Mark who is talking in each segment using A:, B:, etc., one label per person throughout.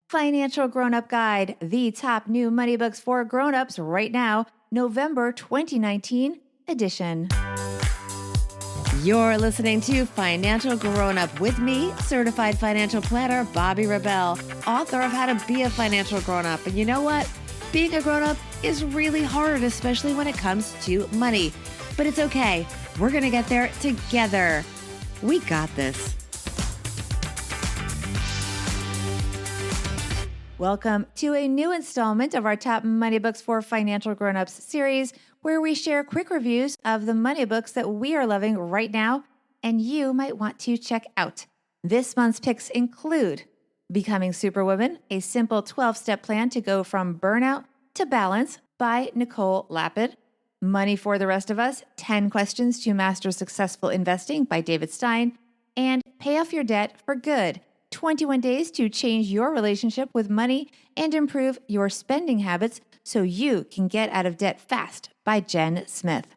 A: Financial Grownup Guide, the top new money books for grownups right now, November 2019 edition.
B: You're listening to Financial Grownup with me, certified financial planner Bobbi Rebell, author of How to Be a Financial Grownup. And you know what? Being a grownup is really hard, especially when it comes to money. But it's okay. We're going to get there together. We got this.
A: Welcome to a new installment of our Top Money Books for Financial Grownups series, where we share quick reviews of the money books that we are loving right now and you might want to check out. This month's picks include Becoming Superwoman, a simple 12-step plan to go from burnout to balance by Nicole Lapin, Money for the Rest of Us, 10 Questions to Master Successful Investing by David Stein, and Pay Off Your Debt for Good, 21 Days to Change Your Relationship with Money and Improve Your Spending Habits so you can get out of debt fast by Jen Smith.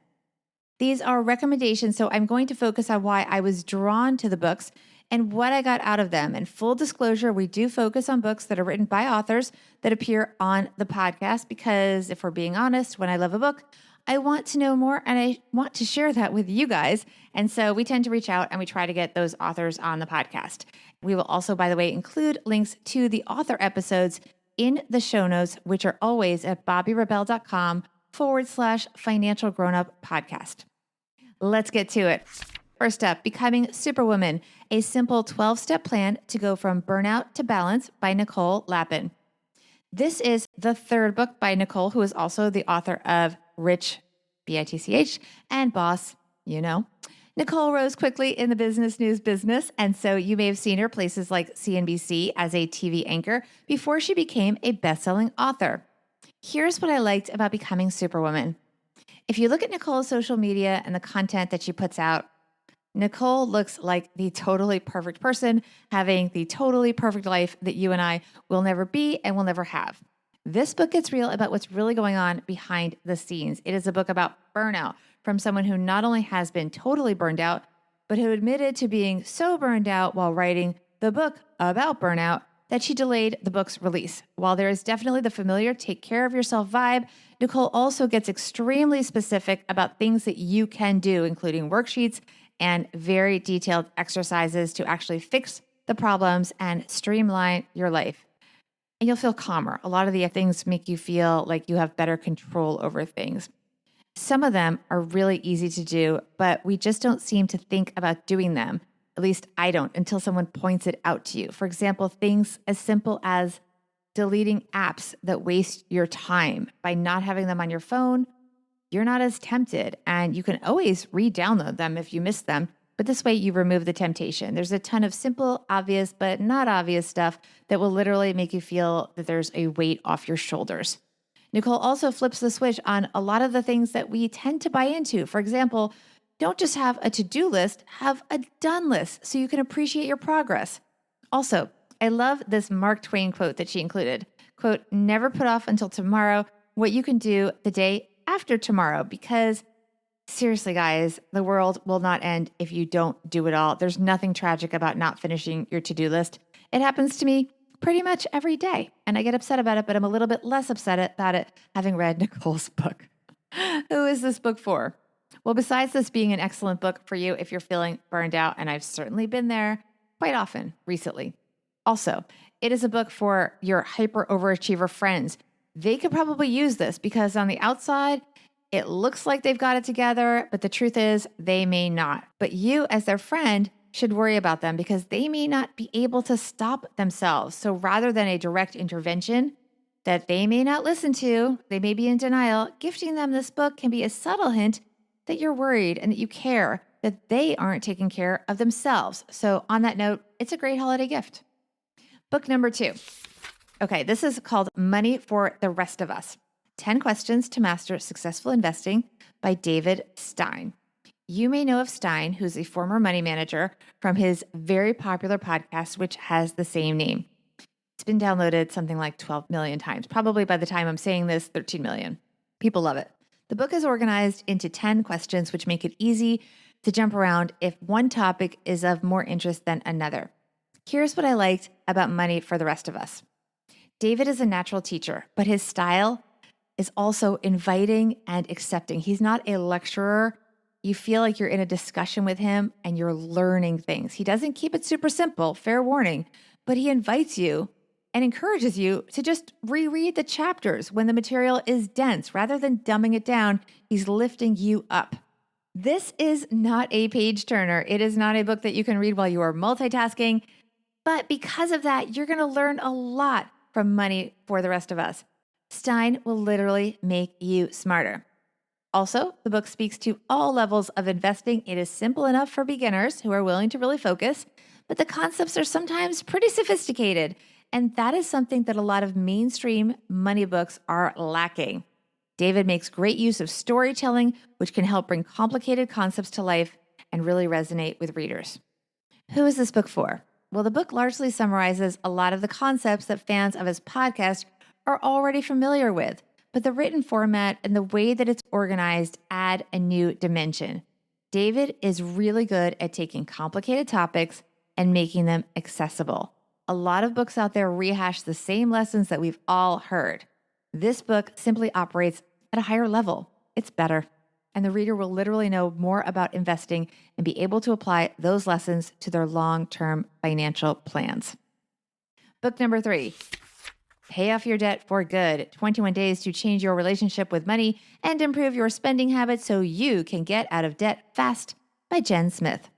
A: These are recommendations, so I'm going to focus on why I was drawn to the books and what I got out of them. And full disclosure, we do focus on books that are written by authors that appear on the podcast because if we're being honest, when I love a book, I want to know more and I want to share that with you guys. And so we tend to reach out and we try to get those authors on the podcast. We will also, by the way, include links to the author episodes in the show notes, which are always at bobbirebell.com/financial grownup podcast. Let's get to it. First up, Becoming Superwoman, a simple 12-step plan to go from burnout to balance by Nicole Lapin. This is the third book by Nicole, who is also the author of Rich, B-I-T-C-H, and Boss, you know. Nicole rose quickly in the business news business, and so you may have seen her places like CNBC as a TV anchor before she became a best-selling author. Here's what I liked about Becoming Superwoman. If you look at Nicole's social media and the content that she puts out, Nicole looks like the totally perfect person having the totally perfect life that you and I will never be and will never have. This book gets real about what's really going on behind the scenes. It is a book about burnout from someone who not only has been totally burned out, but who admitted to being so burned out while writing the book about burnout that she delayed the book's release. While there is definitely the familiar take care of yourself vibe, Nicole also gets extremely specific about things that you can do, including worksheets and very detailed exercises to actually fix the problems and streamline your life. And you'll feel calmer. A lot of the things make you feel like you have better control over things. Some of them are really easy to do, but we just don't seem to think about doing them. At least I don't until someone points it out to you. For example, things as simple as deleting apps that waste your time. By not having them on your phone, you're not as tempted and you can always re-download them if you miss them. But this way you remove the temptation. There's a ton of simple, obvious, but not obvious stuff that will literally make you feel that there's a weight off your shoulders. Nicole also flips the switch on a lot of the things that we tend to buy into. For example, don't just have a to-do list, have a done list so you can appreciate your progress. Also, I love this Mark Twain quote that she included. Quote, never put off until tomorrow what you can do the day after tomorrow, because seriously, guys, the world will not end if you don't do it all. There's nothing tragic about not finishing your to-do list. It happens to me pretty much every day, and I get upset about it, but I'm a little bit less upset about it having read Nicole's book. Who is this book for? Well, besides this being an excellent book for you if you're feeling burned out, and I've certainly been there quite often recently. Also, it is a book for your hyper overachiever friends. They could probably use this because on the outside, it looks like they've got it together, but the truth is they may not. But you as their friend should worry about them because they may not be able to stop themselves. So rather than a direct intervention that they may not listen to, they may be in denial, gifting them this book can be a subtle hint that you're worried and that you care, that they aren't taking care of themselves. So on that note, it's a great holiday gift. Book number 2. Okay, this is called Money for the Rest of Us. 10 Questions to Master Successful Investing by David Stein. You may know of Stein, who's a former money manager, from his very popular podcast, which has the same name. It's been downloaded something like 12 million times. Probably by the time I'm saying this, 13 million. People love it. The book is organized into 10 questions, which make it easy to jump around if one topic is of more interest than another. Here's what I liked about Money for the Rest of Us. David is a natural teacher, but his style is also inviting and accepting. He's not a lecturer. You feel like you're in a discussion with him and you're learning things. He doesn't keep it super simple, fair warning, but he invites you and encourages you to just reread the chapters when the material is dense. Rather than dumbing it down, he's lifting you up. This is not a page turner. It is not a book that you can read while you are multitasking. But because of that, you're going to learn a lot from Money for the Rest of Us. Stein will literally make you smarter. Also, the book speaks to all levels of investing. It is simple enough for beginners who are willing to really focus, but the concepts are sometimes pretty sophisticated. And that is something that a lot of mainstream money books are lacking. David makes great use of storytelling, which can help bring complicated concepts to life and really resonate with readers. Who is this book for? Well, the book largely summarizes a lot of the concepts that fans of his podcast are already familiar with, but the written format and the way that it's organized add a new dimension. David is really good at taking complicated topics and making them accessible. A lot of books out there rehash the same lessons that we've all heard. This book simply operates at a higher level. It's better. And the reader will literally know more about investing and be able to apply those lessons to their long-term financial plans. Book number 3, Pay Off Your Debt for Good, 21 Days to Change Your Relationship with Money and Improve Your Spending Habits So You Can Get Out of Debt Fast by Jen Smith.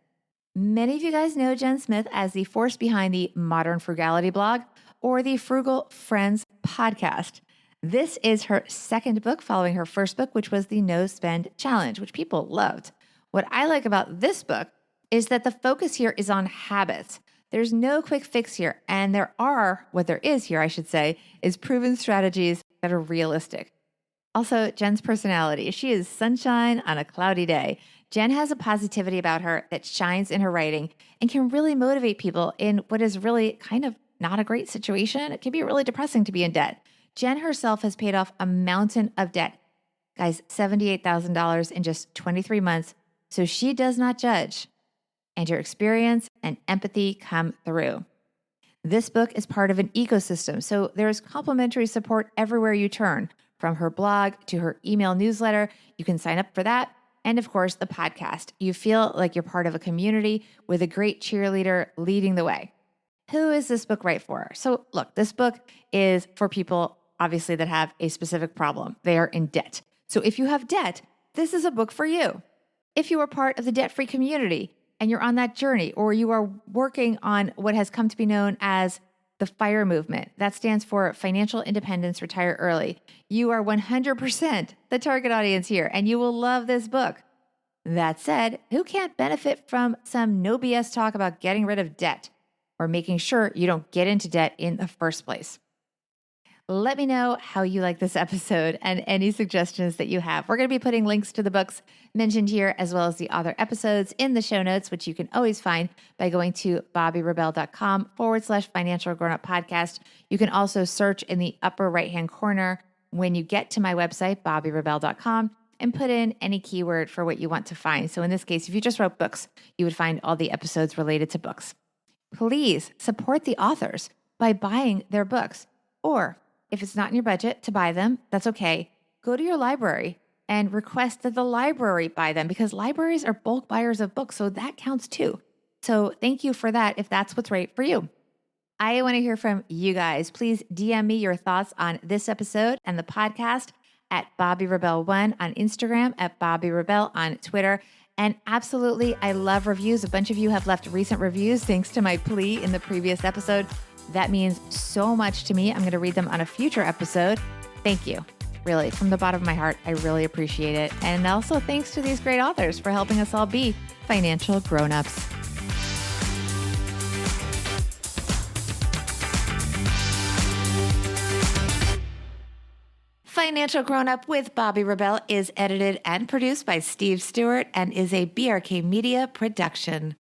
A: Many of you guys know Jen Smith as the force behind the Modern Frugality blog or the Frugal Friends podcast. This is her second book following her first book, which was the No Spend Challenge, which people loved. What I like about this book is that the focus here is on habits. There's no quick fix here, and what there is here, I should say, is proven strategies that are realistic. Also, Jen's personality. She is sunshine on a cloudy day. Jen has a positivity about her that shines in her writing and can really motivate people in what is really kind of not a great situation. It can be really depressing to be in debt. Jen herself has paid off a mountain of debt. Guys, $78,000 in just 23 months. So she does not judge. And your experience and empathy come through. This book is part of an ecosystem. So there's complimentary support everywhere you turn, from her blog to her email newsletter. You can sign up for that. And of course, the podcast. You feel like you're part of a community with a great cheerleader leading the way. Who is this book right for? So look, this book is for people obviously that have a specific problem. They are in debt. So if you have debt, this is a book for you. If you are part of the debt-free community and you're on that journey, or you are working on what has come to be known as the FIRE movement, that stands for Financial Independence, Retire Early. You are 100% the target audience here, and you will love this book. That said, who can't benefit from some no BS talk about getting rid of debt or making sure you don't get into debt in the first place? Let me know how you like this episode and any suggestions that you have. We're going to be putting links to the books mentioned here, as well as the other episodes in the show notes, which you can always find by going to bobbirebell.com/financial grownup podcast. You can also search in the upper right-hand corner when you get to my website, bobbirebell.com, and put in any keyword for what you want to find. So in this case, if you just wrote books, you would find all the episodes related to books. Please support the authors by buying their books, or if it's not in your budget to buy them, that's okay. Go to your library and request that the library buy them, because libraries are bulk buyers of books, so that counts too. So thank you for that if that's what's right for you. I want to hear from you guys. Please DM me your thoughts on this episode and the podcast at BobbiRebell1 on Instagram, at BobbiRebell on Twitter. And absolutely, I love reviews. A bunch of you have left recent reviews thanks to my plea in the previous episode. That means so much to me. I'm going to read them on a future episode. Thank you. Really, from the bottom of my heart, I really appreciate it. And also thanks to these great authors for helping us all be financial grown-ups. Financial Grownup with Bobbi Rebell is edited and produced by Steve Stewart and is a BRK Media production.